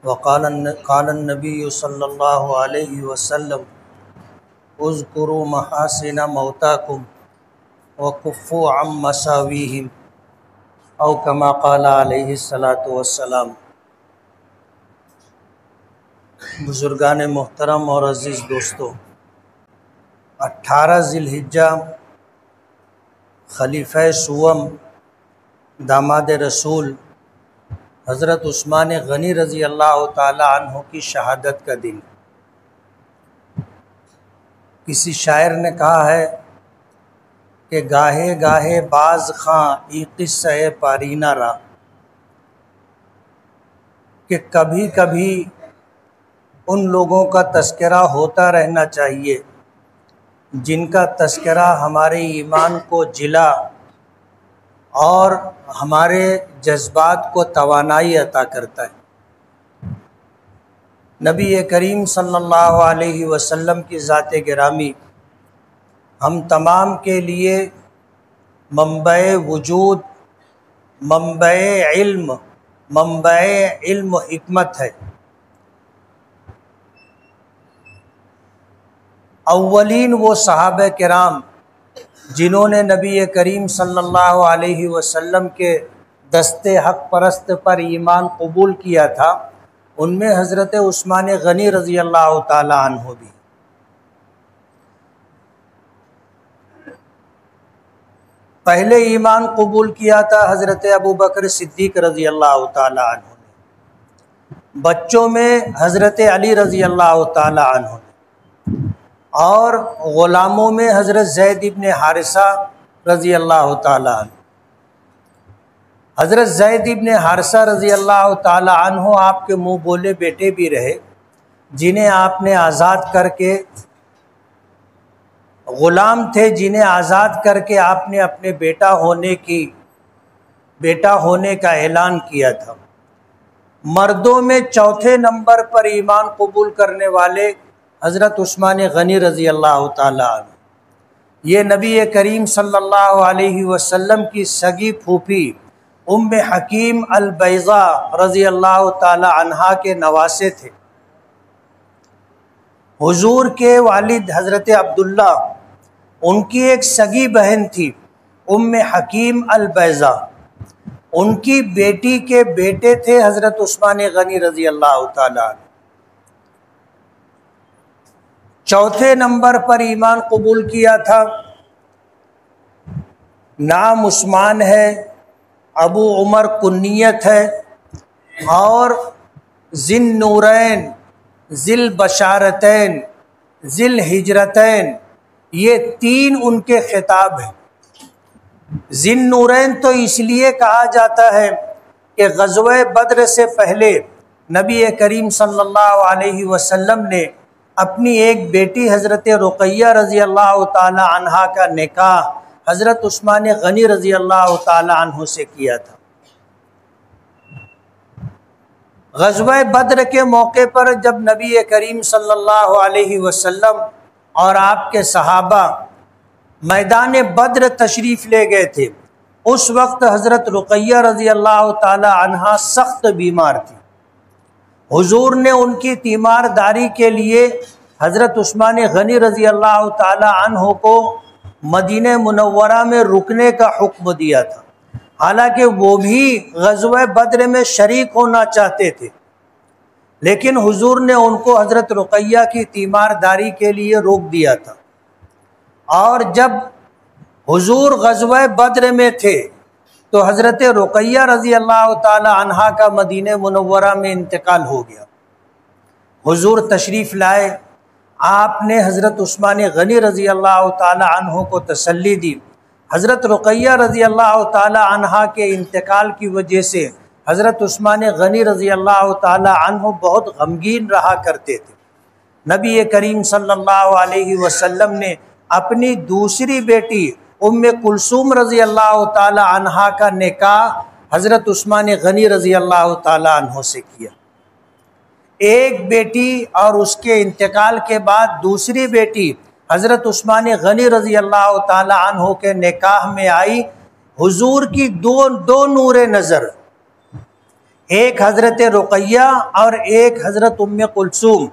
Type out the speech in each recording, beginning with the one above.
قال النبی صلی اللہ علیہ وسلم اذکروا محاسن موتاکم وکفوا عن مساویہم او کما قال علیہ الصلاۃ والسلام۔ بزرگان محترم اور عزیز دوستو، 18 ذی الحجہ خلیفہ سوم داماد رسول حضرت عثمان غنی رضی اللہ تعالی عنہ کی شہادت کا دن۔ کسی شاعر نے کہا ہے کہ گاہے گاہے باز خاں ای قصہ پارینہ را، کہ کبھی کبھی ان لوگوں کا تذکرہ ہوتا رہنا چاہیے جن کا تذکرہ ہمارے ایمان کو جلا اور ہمارے جذبات کو توانائی عطا کرتا ہے۔ نبی کریم صلی اللہ علیہ وسلم کی ذات گرامی ہم تمام کے لیے منبع وجود، منبع علم و حکمت ہے۔ اولین وہ صحابہ کرام جنہوں نے نبی کریم صلی اللہ علیہ وسلم کے دست حق پرست پر ایمان قبول کیا تھا، ان میں حضرت عثمان غنی رضی اللہ تعالی عنہ بھی۔ پہلے ایمان قبول کیا تھا حضرت ابوبکر صدیق رضی اللہ تعالی عنہ نے، بچوں میں حضرت علی رضی اللہ تعالی عنہ نے، اور غلاموں میں حضرت زید ابن حارثہ رضی اللہ تعالی عنہ۔ حضرت زید ابن حارثہ رضی اللہ تعالی عنہ آپ کے منہ بولے بیٹے بھی رہے، جنہیں آپ نے آزاد کر کے، غلام تھے جنہیں آزاد کر کے آپ نے اپنے بیٹا ہونے کا اعلان کیا تھا۔ مردوں میں چوتھے نمبر پر ایمان قبول کرنے والے حضرت عثمان غنی رضی اللہ تعالی عنہ، یہ نبی کریم صلی اللہ علیہ وسلم کی سگی پھوپھی ام حکیم البیضاء رضی اللہ تعالی عنہا کے نواسے تھے۔ حضور کے والد حضرت عبداللہ، ان کی ایک سگی بہن تھی ام حکیم البیضاء، ان کی بیٹی کے بیٹے تھے حضرت عثمان غنی رضی اللہ تعالی عنہ۔ چوتھے نمبر پر ایمان قبول کیا تھا، نام عثمان ہے، ابو عمر کنیت ہے، اور ذی النورین، ذی البشارتین، ذی الہجرتین، یہ تین ان کے خطاب ہیں۔ ذی النورین تو اس لیے کہا جاتا ہے کہ غزوہ بدر سے پہلے نبی کریم صلی اللہ علیہ وسلم نے اپنی ایک بیٹی حضرت رقیہ رضی اللہ تعالی عنہا کا نکاح حضرت عثمان غنی رضی اللہ تعالی عنہ سے کیا تھا۔ غزوہ بدر کے موقع پر جب نبی کریم صلی اللہ علیہ وسلم اور آپ کے صحابہ میدان بدر تشریف لے گئے تھے، اس وقت حضرت رقیہ رضی اللہ تعالی عنہا سخت بیمار تھی۔ حضور نے ان کی تیمارداری کے لیے حضرت عثمان غنی رضی اللہ تعالی عنہ کو مدینہ منورہ میں رکنے کا حکم دیا تھا، حالانکہ وہ بھی غزوہ بدر میں شریک ہونا چاہتے تھے، لیکن حضور نے ان کو حضرت رقیہ کی تیمارداری کے لیے روک دیا تھا۔ اور جب حضور غزوہ بدر میں تھے تو حضرت رقیہ رضی اللہ تعالی عنہا کا مدینہ منورہ میں انتقال ہو گیا۔ حضور تشریف لائے، آپ نے حضرت عثمان غنی رضی اللہ تعالی عنہ کو تسلی دی۔ حضرت رقیہ رضی اللہ تعالی عنہا کے انتقال کی وجہ سے حضرت عثمان غنی رضی اللہ تعالی عنہ بہت غمگین رہا کرتے تھے۔ نبی کریم صلی اللہ علیہ وسلم نے اپنی دوسری بیٹی ام کلثوم رضی اللہ تعالی عنہا کا نکاح حضرت عثمان غنی رضی اللہ تعالی عنہ سے کیا۔ ایک بیٹی اور اس کے انتقال کے بعد دوسری بیٹی حضرت عثمان غنی رضی اللہ تعالی عنہ کے نکاح میں آئی۔ حضور کی دو نور نظر، ایک حضرت رقیہ اور ایک حضرت ام کلثوم،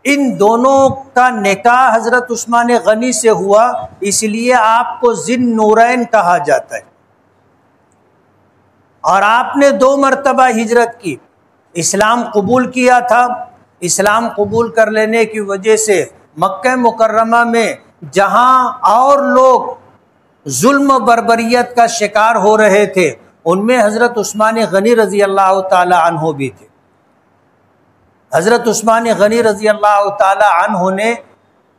ان دونوں کا نکاح حضرت عثمان غنی سے ہوا، اس لیے آپ کو ذی النورین کہا جاتا ہے۔ اور آپ نے 2 مرتبہ ہجرت کی، اسلام قبول کیا تھا۔ اسلام قبول کر لینے کی وجہ سے مکہ مکرمہ میں جہاں اور لوگ ظلم و بربریت کا شکار ہو رہے تھے، ان میں حضرت عثمان غنی رضی اللہ تعالی عنہ بھی تھے۔ حضرت عثمان غنی رضی اللہ تعالی عنہ نے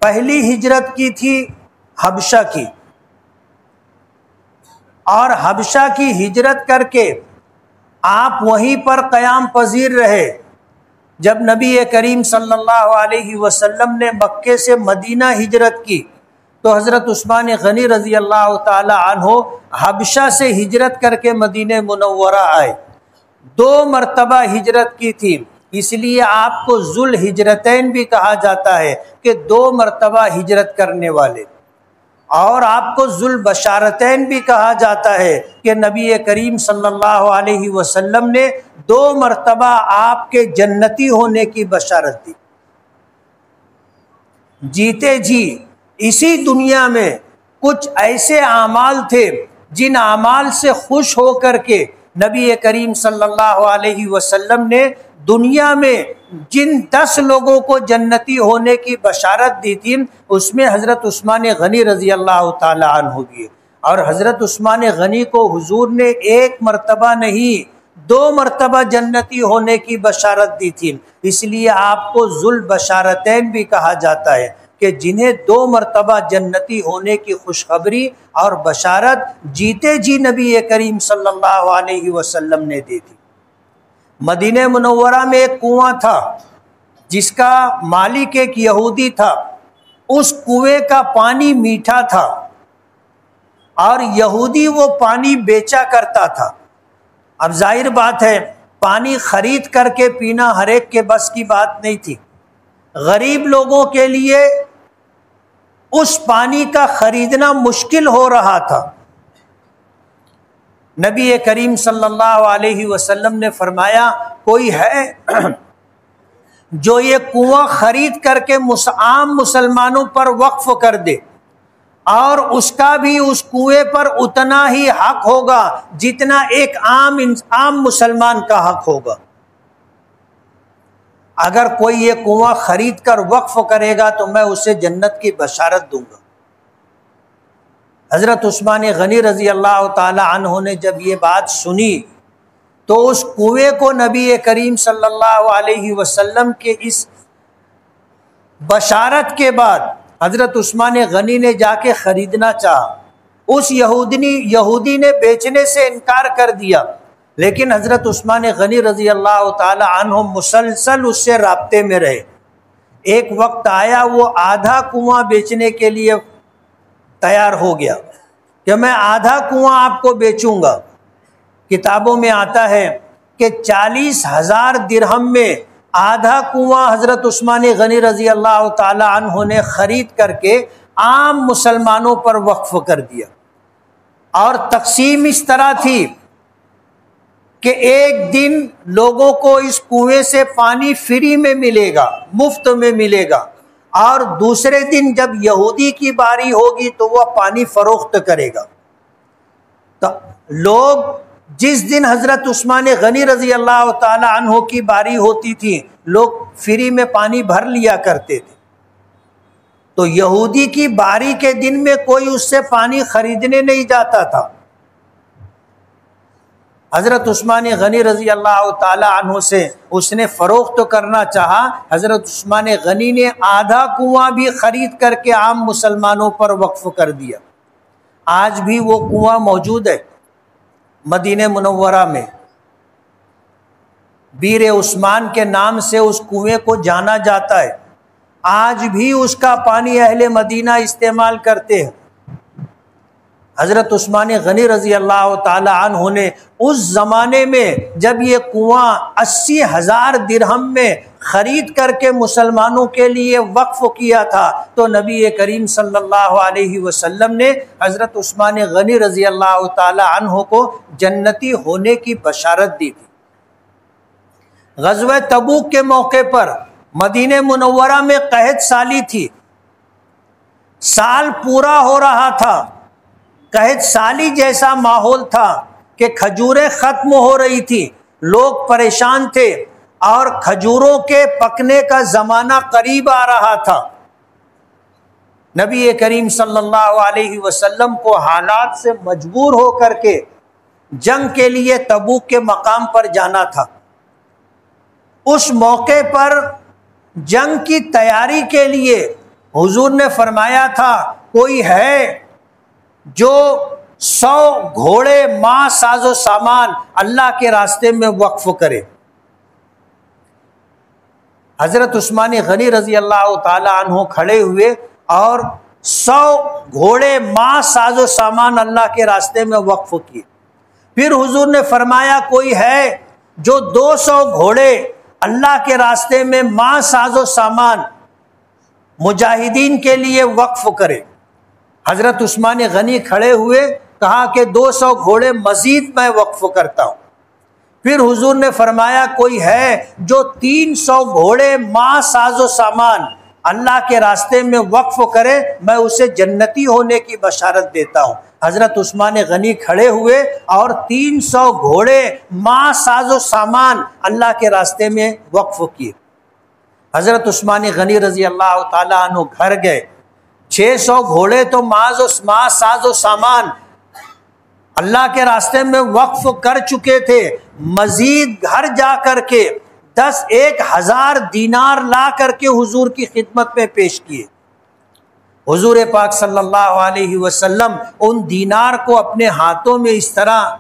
پہلی ہجرت کی تھی حبشہ کی، اور حبشہ کی ہجرت کر کے آپ وہیں پر قیام پذیر رہے۔ جب نبی کریم صلی اللہ علیہ وسلم نے مکے سے مدینہ ہجرت کی تو حضرت عثمان غنی رضی اللہ تعالی عنہ حبشہ سے ہجرت کر کے مدینہ منورہ آئے۔ 2 مرتبہ ہجرت کی تھی، اس لیے آپ کو ذو الہجرتین بھی کہا جاتا ہے کہ 2 مرتبہ ہجرت کرنے والے، اور آپ کو ذو البشارتین بھی کہا جاتا ہے کہ نبی کریم صلی اللہ علیہ وسلم نے 2 مرتبہ آپ کے جنتی ہونے کی بشارت دی۔ جیتے جی اسی دنیا میں کچھ ایسے اعمال تھے جن اعمال سے خوش ہو کر کے نبی کریم صلی اللہ علیہ وسلم نے دنیا میں جن 10 لوگوں کو جنتی ہونے کی بشارت دی تھی، اس میں حضرت عثمان غنی رضی اللہ تعالی عنہ بھی، اور حضرت عثمان غنی کو حضور نے 1 مرتبہ نہیں 2 مرتبہ جنتی ہونے کی بشارت دی تھی، اس لیے آپ کو ذو البشارتین بھی کہا جاتا ہے کہ جنہیں 2 مرتبہ جنتی ہونے کی خوشخبری اور بشارت جیتے جی نبی کریم صلی اللہ علیہ وسلم نے دی تھی۔ مدینہ منورہ میں ایک کنواں تھا جس کا مالک ایک یہودی تھا، اس کنویں کا پانی میٹھا تھا اور یہودی وہ پانی بیچا کرتا تھا۔ اب ظاہر بات ہے پانی خرید کر کے پینا ہر ایک کے بس کی بات نہیں تھی، غریب لوگوں کے لیے اس پانی کا خریدنا مشکل ہو رہا تھا۔ نبی کریم صلی اللہ علیہ وسلم نے فرمایا کوئی ہے جو یہ کنواں خرید کر کے عام مسلمانوں پر وقف کر دے، اور اس کا بھی اس کنویں پر اتنا ہی حق ہوگا جتنا ایک عام مسلمان کا حق ہوگا۔ اگر کوئی یہ کنواں خرید کر وقف کرے گا تو میں اسے جنت کی بشارت دوں گا۔ حضرت عثمان غنی رضی اللہ تعالی عنہ نے جب یہ بات سنی تو اس کنویں کو نبی کریم صلی اللہ علیہ وسلم کے اس بشارت کے بعد حضرت عثمان غنی نے جا کے خریدنا چاہا۔ اس یہودی نے بیچنے سے انکار کر دیا، لیکن حضرت عثمان غنی رضی اللہ تعالی عنہ مسلسل اس سے رابطے میں رہے۔ ایک وقت آیا وہ آدھا کنواں بیچنے کے لیے تیار ہو گیا کہ میں آدھا کنواں آپ کو بیچوں گا۔ کتابوں میں آتا ہے کہ 40,000 درہم میں آدھا کنواں حضرت عثمان غنی رضی اللہ تعالی عنہ نے خرید کر کے عام مسلمانوں پر وقف کر دیا، اور تقسیم اس طرح تھی کہ ایک دن لوگوں کو اس کنویں سے پانی فری میں ملے گا، مفت میں ملے گا، اور دوسرے دن جب یہودی کی باری ہوگی تو وہ پانی فروخت کرے گا۔ تو لوگ جس دن حضرت عثمان غنی رضی اللہ تعالی عنہ کی باری ہوتی تھی لوگ فری میں پانی بھر لیا کرتے تھے، تو یہودی کی باری کے دن میں کوئی اس سے پانی خریدنے نہیں جاتا تھا۔ حضرت عثمان غنی رضی اللہ تعالی عنہ سے اس نے فروخت کرنا چاہا، حضرت عثمان غنی نے آدھا کنواں بھی خرید کر کے عام مسلمانوں پر وقف کر دیا۔ آج بھی وہ کنواں موجود ہے مدینہ منورہ میں، بیر عثمان کے نام سے اس کنویں کو جانا جاتا ہے۔ آج بھی اس کا پانی اہل مدینہ استعمال کرتے ہیں۔ حضرت عثمان غنی رضی اللہ تعالی عنہ نے اس زمانے میں جب یہ کنواں 80,000 درہم میں خرید کر کے مسلمانوں کے لیے وقف کیا تھا تو نبی کریم صلی اللہ علیہ وسلم نے حضرت عثمان غنی رضی اللہ تعالی عنہ کو جنتی ہونے کی بشارت دی تھی۔ غزوہ تبوک کے موقع پر مدینہ منورہ میں قحط سالی تھی، سال پورا ہو رہا تھا، قحط سالی جیسا ماحول تھا کہ کھجوریں ختم ہو رہی تھی، لوگ پریشان تھے اور کھجوروں کے پکنے کا زمانہ قریب آ رہا تھا۔ نبی کریم صلی اللہ علیہ وسلم کو حالات سے مجبور ہو کر کے جنگ کے لیے تبوک کے مقام پر جانا تھا۔ اس موقع پر جنگ کی تیاری کے لیے حضور نے فرمایا تھا کوئی ہے جو 100 گھوڑے ماں ساز و سامان اللہ کے راستے میں وقف کرے۔ حضرت عثمان غنی رضی اللہ تعالی عنہ کھڑے ہوئے اور 100 گھوڑے ماں ساز و سامان اللہ کے راستے میں وقف کیے۔ پھر حضور نے فرمایا کوئی ہے جو 200 گھوڑے اللہ کے راستے میں ماں ساز و سامان مجاہدین کے لیے وقف کرے۔ حضرت عثمان غنی کھڑے ہوئے، کہا کہ 200 گھوڑے مزید میں وقف کرتا ہوں۔ پھر حضور نے فرمایا کوئی ہے جو 300 گھوڑے ماں ساز و سامان اللہ کے راستے میں وقف کرے، میں اسے جنتی ہونے کی بشارت دیتا ہوں۔ حضرت عثمان غنی کھڑے ہوئے اور 300 گھوڑے ماں ساز و سامان اللہ کے راستے میں وقف کیے۔ حضرت عثمان غنی رضی اللہ تعالیٰ عنہ گھر گئے، 600 گھوڑے تو ماں ساز و سامان اللہ کے راستے میں وقف کر چکے تھے، مزید گھر جا کر کے 10,000 دینار لا کر کے حضور کی خدمت میں پیش کیے۔ حضور پاک صلی اللہ علیہ وسلم ان دینار کو اپنے ہاتھوں میں اس طرح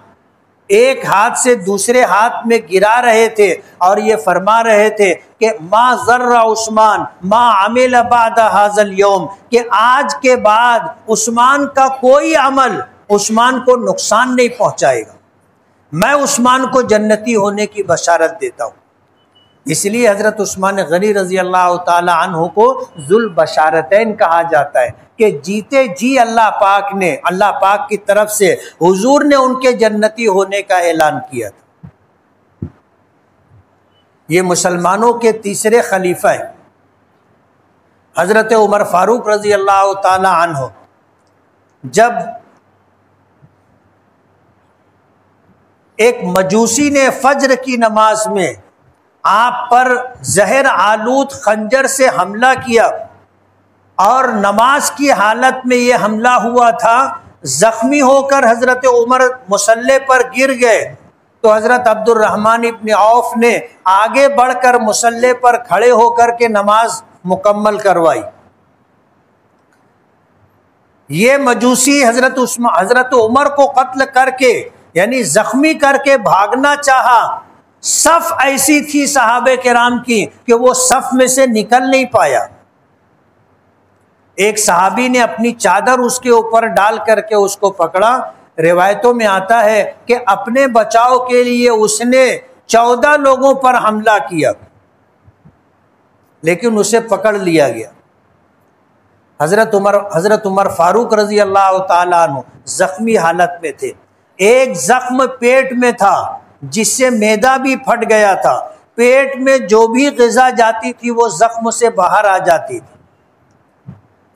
ایک ہاتھ سے دوسرے ہاتھ میں گرا رہے تھے اور یہ فرما رہے تھے کہ ما ضر عثمان ما عمل بعد هذا اليوم، کہ آج کے بعد عثمان کا کوئی عمل عثمان کو نقصان نہیں پہنچائے گا، میں عثمان کو جنتی ہونے کی بشارت دیتا ہوں۔ اس لیے حضرت عثمان غنی رضی اللہ تعالی عنہ کو ذوالبشارتین کہا جاتا ہے کہ جیتے جی اللہ پاک کی طرف سے حضور نے ان کے جنتی ہونے کا اعلان کیا تھا۔ یہ مسلمانوں کے تیسرے خلیفہ ہیں۔ حضرت عمر فاروق رضی اللہ تعالی عنہ جب ایک مجوسی نے فجر کی نماز میں آپ پر زہر آلود خنجر سے حملہ کیا اور نماز کی حالت میں یہ حملہ ہوا تھا، زخمی ہو کر حضرت عمر مصلی پر گر گئے تو حضرت عبد الرحمن ابن عوف نے آگے بڑھ کر مصلی پر کھڑے ہو کر کے نماز مکمل کروائی۔ یہ مجوسی حضرت عمر کو قتل کر کے یعنی زخمی کر کے بھاگنا چاہا، صف ایسی تھی صحابہ کرام کی کہ وہ صف میں سے نکل نہیں پایا۔ ایک صحابی نے اپنی چادر اس کے اوپر ڈال کر کے اس کو پکڑا۔ روایتوں میں آتا ہے کہ اپنے بچاؤ کے لیے اس نے 14 لوگوں پر حملہ کیا لیکن اسے پکڑ لیا گیا۔ حضرت عمر فاروق رضی اللہ تعالیٰ عنہ زخمی حالت میں تھے، ایک زخم پیٹ میں تھا جس سے معدہ بھی پھٹ گیا تھا، پیٹ میں جو بھی غذا جاتی تھی وہ زخم سے باہر آ جاتی تھی۔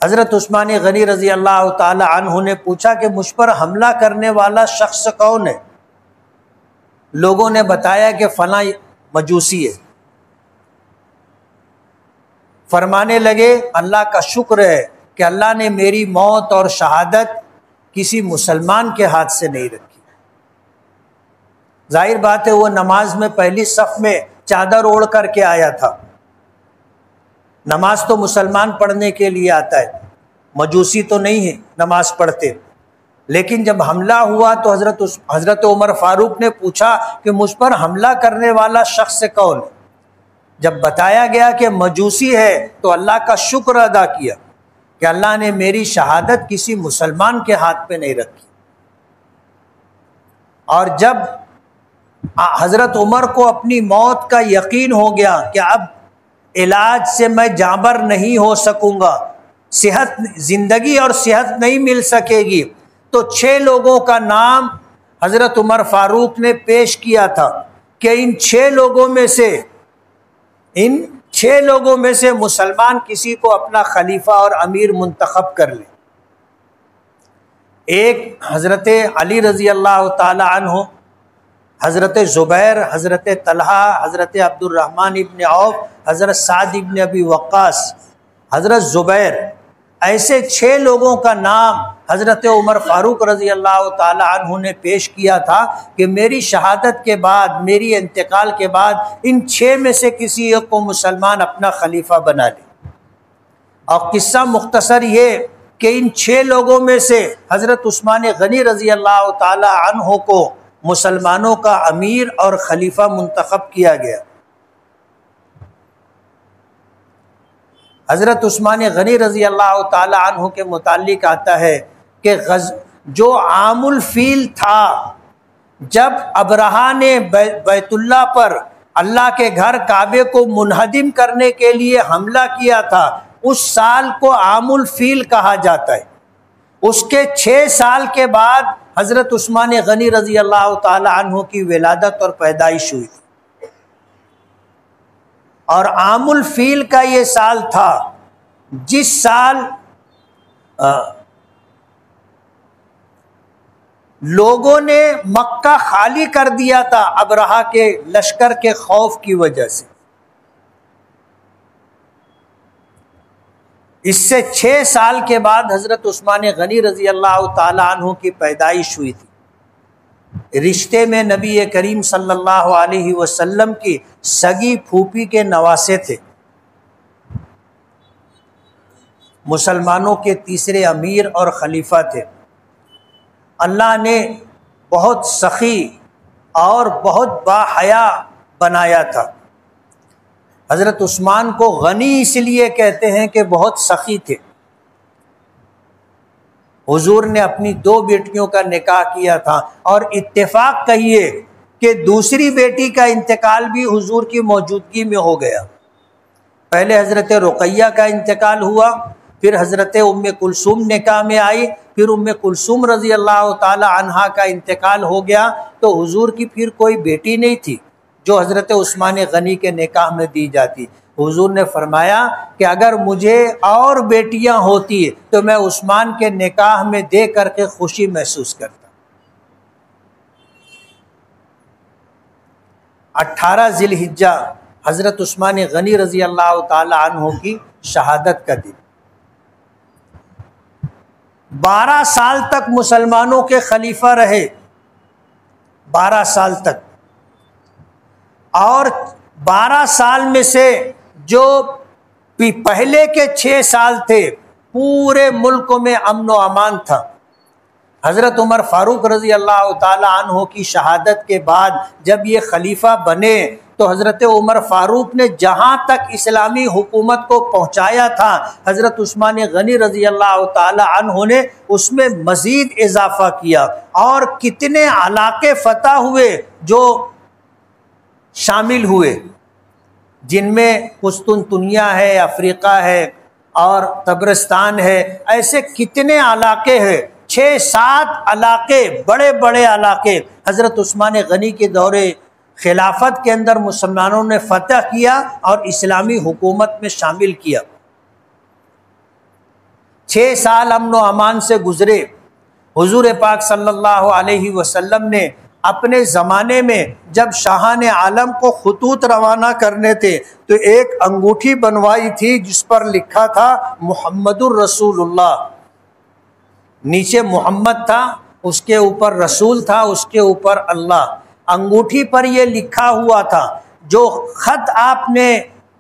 حضرت عثمان غنی رضی اللہ تعالی عنہ نے پوچھا کہ مجھ پر حملہ کرنے والا شخص کون ہے؟ لوگوں نے بتایا کہ فلاں مجوسی ہے۔ فرمانے لگے اللہ کا شکر ہے کہ اللہ نے میری موت اور شہادت کسی مسلمان کے ہاتھ سے نہیں رکھی۔ ظاہر بات ہے وہ نماز میں پہلی صف میں چادر اوڑھ کر کے آیا تھا۔ نماز تو مسلمان پڑھنے کے لیے آتا ہے، مجوسی تو نہیں ہے نماز پڑھتے، لیکن جب حملہ ہوا تو حضرت عمر فاروق نے پوچھا کہ مجھ پر حملہ کرنے والا شخص کون ہے؟ جب بتایا گیا کہ مجوسی ہے تو اللہ کا شکر ادا کیا کہ اللہ نے میری شہادت کسی مسلمان کے ہاتھ پہ نہیں رکھی۔ اور جب حضرت عمر کو اپنی موت کا یقین ہو گیا کہ اب علاج سے میں جانبر نہیں ہو سکوں گا، زندگی اور صحت نہیں مل سکے گی، تو 6 لوگوں کا نام حضرت عمر فاروق نے پیش کیا تھا کہ ان 6 لوگوں میں سے ان 6 لوگوں میں سے مسلمان کسی کو اپنا خلیفہ اور امیر منتخب کر لے۔ ایک حضرت علی رضی اللہ تعالی عنہ، حضرت زبیر، حضرت طلحہ، حضرت عبد الرحمن ابن عوف، حضرت سعد ابن ابی وقاص، حضرت زبیر، ایسے 6 لوگوں کا نام حضرت عمر فاروق رضی اللہ تعالی عنہ نے پیش کیا تھا کہ میری شہادت کے بعد، میری انتقال کے بعد ان 6 میں سے کسی ایک کو مسلمان اپنا خلیفہ بنا لے۔ اور قصہ مختصر یہ کہ ان 6 لوگوں میں سے حضرت عثمان غنی رضی اللہ تعالی عنہ کو مسلمانوں کا امیر اور خلیفہ منتخب کیا گیا۔ حضرت عثمان غنی رضی اللہ تعالی عنہ کے متعلق آتا ہے کہ جو عام الفیل تھا، جب ابرہہ نے بیت اللہ پر، اللہ کے گھر کعبے کو منہدم کرنے کے لیے حملہ کیا تھا، اس سال کو عام الفیل کہا جاتا ہے۔ اس کے 6 سال کے بعد حضرت عثمان غنی رضی اللہ تعالی عنہ کی ولادت اور پیدائش ہوئی تھی، اور عام الفیل کا یہ سال تھا جس سال لوگوں نے مکہ خالی کر دیا تھا ابرہہ کے لشکر کے خوف کی وجہ سے۔ اس سے 6 سال کے بعد حضرت عثمان غنی رضی اللہ تعالی عنہ کی پیدائش ہوئی تھی۔ رشتے میں نبی کریم صلی اللہ علیہ وسلم کی سگی پھوپھی کے نواسے تھے۔ مسلمانوں کے تیسرے امیر اور خلیفہ تھے۔ اللہ نے بہت سخی اور بہت باحیا بنایا تھا۔ حضرت عثمان کو غنی اس لیے کہتے ہیں کہ بہت سخی تھے۔ حضور نے اپنی 2 بیٹیوں کا نکاح کیا تھا، اور اتفاق کہیے کہ دوسری بیٹی کا انتقال بھی حضور کی موجودگی میں ہو گیا۔ پہلے حضرت رقیہ کا انتقال ہوا، پھر حضرت ام کلثوم نکاح میں آئی، پھر ام کلثوم رضی اللہ تعالی عنہا کا انتقال ہو گیا، تو حضور کی پھر کوئی بیٹی نہیں تھی جو حضرت عثمان غنی کے نکاح میں دی جاتی۔ حضور نے فرمایا کہ اگر مجھے اور بیٹیاں ہوتی تو میں عثمان کے نکاح میں دے کر کے خوشی محسوس کرتا۔ 18 ذی الحجہ حضرت عثمان غنی رضی اللہ تعالی عنہ کی شہادت کا دن۔ 12 سال تک مسلمانوں کے خلیفہ رہے، 12 سال تک، اور 12 سال میں سے جو پہلے کے 6 سال تھے پورے ملک میں امن و امان تھا۔ حضرت عمر فاروق رضی اللہ تعالی عنہ کی شہادت کے بعد جب یہ خلیفہ بنے تو حضرت عمر فاروق نے جہاں تک اسلامی حکومت کو پہنچایا تھا، حضرت عثمان غنی رضی اللہ تعالی عنہ نے اس میں مزید اضافہ کیا، اور کتنے علاقے فتح ہوئے جو شامل ہوئے، جن میں قسطنطنیہ ہے، افریقہ ہے، اور طبرستان ہے، ایسے کتنے علاقے ہیں، 6-7 علاقے، بڑے بڑے علاقے حضرت عثمان غنی کے دور خلافت کے اندر مسلمانوں نے فتح کیا اور اسلامی حکومت میں شامل کیا۔ 6 سال امن و امان سے گزرے۔ حضور پاک صلی اللہ علیہ وسلم نے اپنے زمانے میں جب شاہان عالم کو خطوط روانہ کرنے تھے تو ایک انگوٹھی بنوائی تھی جس پر لکھا تھا محمد الرسول اللہ۔ نیچے محمد تھا، اس کے اوپر رسول تھا، اس کے اوپر اللہ۔ انگوٹھی پر یہ لکھا ہوا تھا، جو خط آپ نے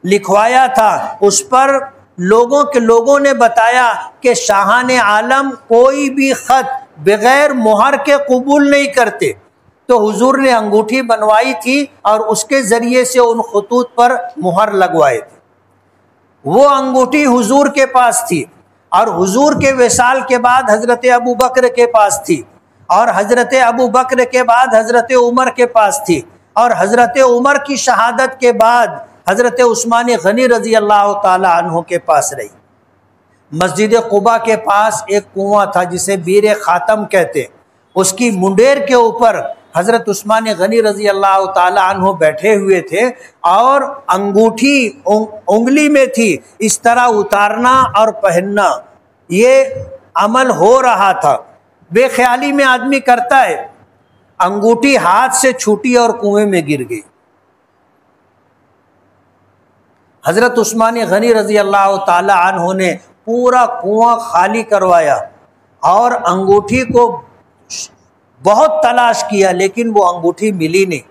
لکھوایا تھا اس پر لوگوں نے بتایا کہ شاہان عالم کوئی بھی خط بغیر مہر کے قبول نہیں کرتے، تو حضور نے انگوٹھی بنوائی تھی اور اس کے ذریعے سے ان خطوط پر مہر لگوائے تھے۔ وہ انگوٹھی حضور کے پاس تھی، اور حضور کے وصال کے بعد حضرت ابو بکر کے پاس تھی، اور حضرت ابو بکر کے بعد حضرت عمر کے پاس تھی، اور حضرت عمر کی شہادت کے بعد حضرت عثمان غنی رضی اللہ تعالی عنہ کے پاس رہی۔ مسجد قباء کے پاس ایک کنواں تھا جسے بیر خاتم کہتے، اس کی منڈیر کے اوپر حضرت عثمان غنی رضی اللہ تعالی عنہ بیٹھے ہوئے تھے اور انگوٹھی انگلی میں تھی، اس طرح اتارنا اور پہننا یہ عمل ہو رہا تھا۔ بے خیالی میں آدمی کرتا ہے، انگوٹھی ہاتھ سے چھوٹی اور کنویں میں گر گئی۔ حضرت عثمان غنی رضی اللہ تعالی عنہ نے پورا کنواں خالی کروایا اور انگوٹھی کو بہت تلاش کیا، لیکن وہ انگوٹھی ملی نہیں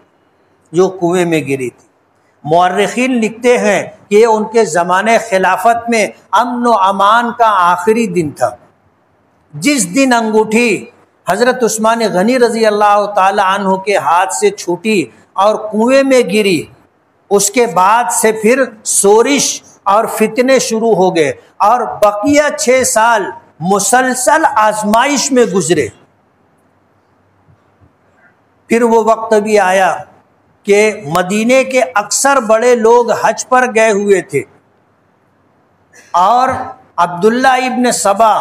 جو کنویں میں گری تھی۔ مورخین لکھتے ہیں کہ ان کے زمانے خلافت میں امن و امان کا آخری دن تھا۔ جس دن انگوٹھی حضرت عثمان غنی رضی اللہ تعالی عنہ کے ہاتھ سے چھوٹی اور کنویں میں گری، اس کے بعد سے پھر شورش اور فتنے شروع ہو گئے اور بقیہ 6 سال مسلسل آزمائش میں گزرے۔ پھر وہ وقت بھی آیا کہ مدینے کے اکثر بڑے لوگ حج پر گئے ہوئے تھے اور عبداللہ ابن سبا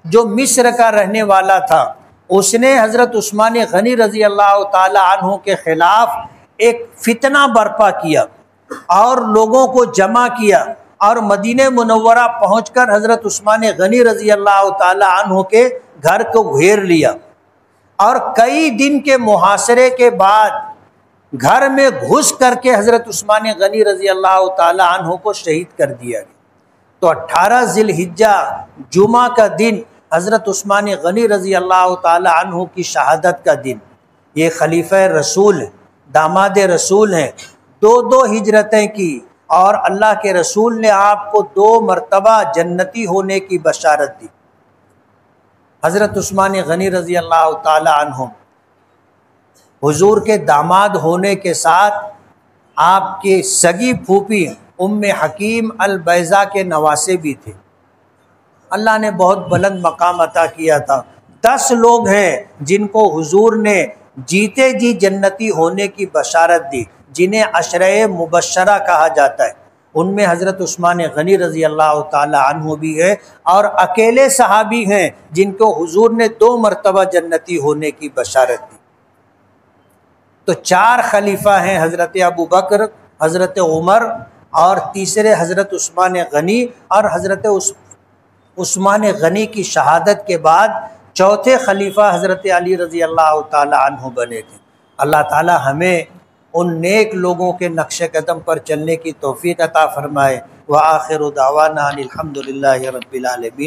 جو مصر کا رہنے والا تھا، اس نے حضرت عثمان غنی رضی اللہ تعالی عنہ کے خلاف ایک فتنہ برپا کیا اور لوگوں کو جمع کیا اور مدینہ منورہ پہنچ کر حضرت عثمان غنی رضی اللہ تعالی عنہ کے گھر کو گھیر لیا، اور کئی دن کے محاصرے کے بعد گھر میں گھس کر کے حضرت عثمان غنی رضی اللہ تعالی عنہ کو شہید کر دیا گیا۔ تو 18 ذی الحجہ جمعہ کا دن حضرت عثمان غنی رضی اللہ تعالی عنہ کی شہادت کا دن۔ یہ خلیفہ رسول داماد رسول ہیں، 2 ہجرتیں کی اور اللہ کے رسول نے آپ کو 2 مرتبہ جنتی ہونے کی بشارت دی۔ حضرت عثمان غنی رضی اللہ تعالی عنہ حضور کے داماد ہونے کے ساتھ آپ کے سگی پھوپھی ام حکیم البیضا کے نواسے بھی تھے۔ اللہ نے بہت بلند مقام عطا کیا تھا۔ 10 لوگ ہیں جن کو حضور نے جیتے جی جنتی ہونے کی بشارت دی، جنہیں عشرہ مبشرہ کہا جاتا ہے۔ ان میں حضرت عثمان غنی رضی اللہ تعالی عنہ بھی ہے، اور اکیلے صحابی ہیں جن کو حضور نے 2 مرتبہ جنتی ہونے کی بشارت دی۔ تو 4 خلیفہ ہیں، حضرت ابو بکر، حضرت عمر، اور تیسرے حضرت عثمان غنی، اور حضرت عثمان غنی کی شہادت کے بعد 4تھے خلیفہ حضرت علی رضی اللہ تعالی عنہ بنے تھے۔ اللہ تعالی ہمیں ان نیک لوگوں کے نقش قدم پر چلنے کی توفیق عطا فرمائے۔ وآخر دعوانا الحمد للہ رب العالمین۔